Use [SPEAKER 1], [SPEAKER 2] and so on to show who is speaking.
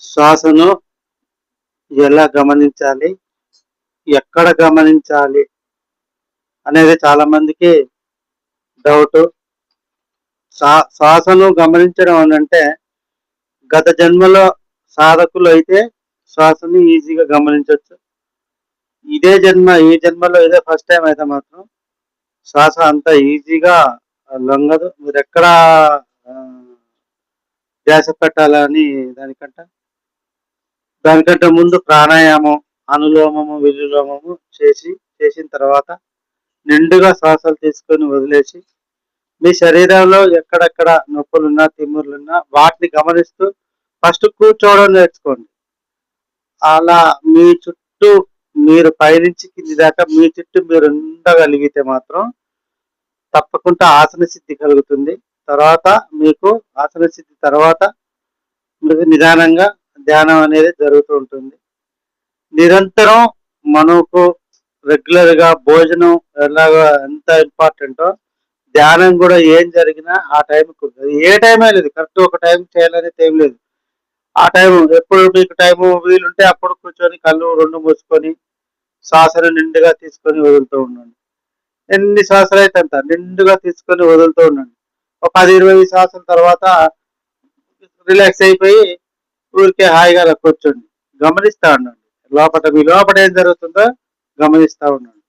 [SPEAKER 1] శ్వాసను ఎలా గమనించాలి? ఎక్కడ గమనించాలి? అనేది చాలా మందికి డౌటు. శ్వాసను గమనించడం అనంటే గత జన్మలో సాధకులు అయితే శ్వాసని ఈజీగా గమనించొచ్చు. ఈ జన్మలో ఇదే ఫస్ట్ టైం అయితే మాత్రం శ్వాస అంత ఈజీగా లొంగదు. మీరెక్కడా ధ్యాస పెట్టాలని దానికంటే ముందు ప్రాణాయామం, అనులోమము, విలోమము చేసిన తర్వాత నిండుగా శ్వాసలు తీసుకొని వదిలేసి మీ శరీరంలో ఎక్కడెక్కడ నొప్పులున్నా, తిమ్ముర్లున్నా వాటిని గమనిస్తూ ఫస్ట్ కూర్చోవడం నేర్చుకోండి. అలా మీ చుట్టూ మీరు పైనుంచి కింది దాకా మీ చుట్టూ మీరు ఉండగలిగితే మాత్రం తప్పకుండా ఆసన సిద్ధి కలుగుతుంది. తర్వాత మీకు ఆసన సిద్ధి తర్వాత మీకు నిదానంగా ధ్యానం అనేది జరుగుతూ ఉంటుంది. నిరంతరం మనకు రెగ్యులర్గా భోజనం ఎలాగా ఎంత ఇంపార్టెంటో ధ్యానం కూడా ఏం జరిగినా ఆ టైంకి ఏ టైమే లేదు, కరెక్ట్ ఒక టైం చేయాలనేది ఏం లేదు. ఆ టైం ఎప్పుడు మీకు టైము వీలుంటే అప్పుడు కూర్చొని కళ్ళు రెండు మూసుకొని శ్వాసను నిండుగా తీసుకొని వదులుతూ ఉండండి. ఎన్ని శ్వాసలు అయితే అంత నిండుగా తీసుకొని వదులుతూ ఉండండి. ఒక 10-20 శ్వాసల తర్వాత రిలాక్స్ అయిపోయి ఊరికే హాయిగా అలా కూర్చోండి. గమనిస్తూ ఉండండి. మీ లోపల ఏం జరుగుతుందో గమనిస్తూ ఉండండి.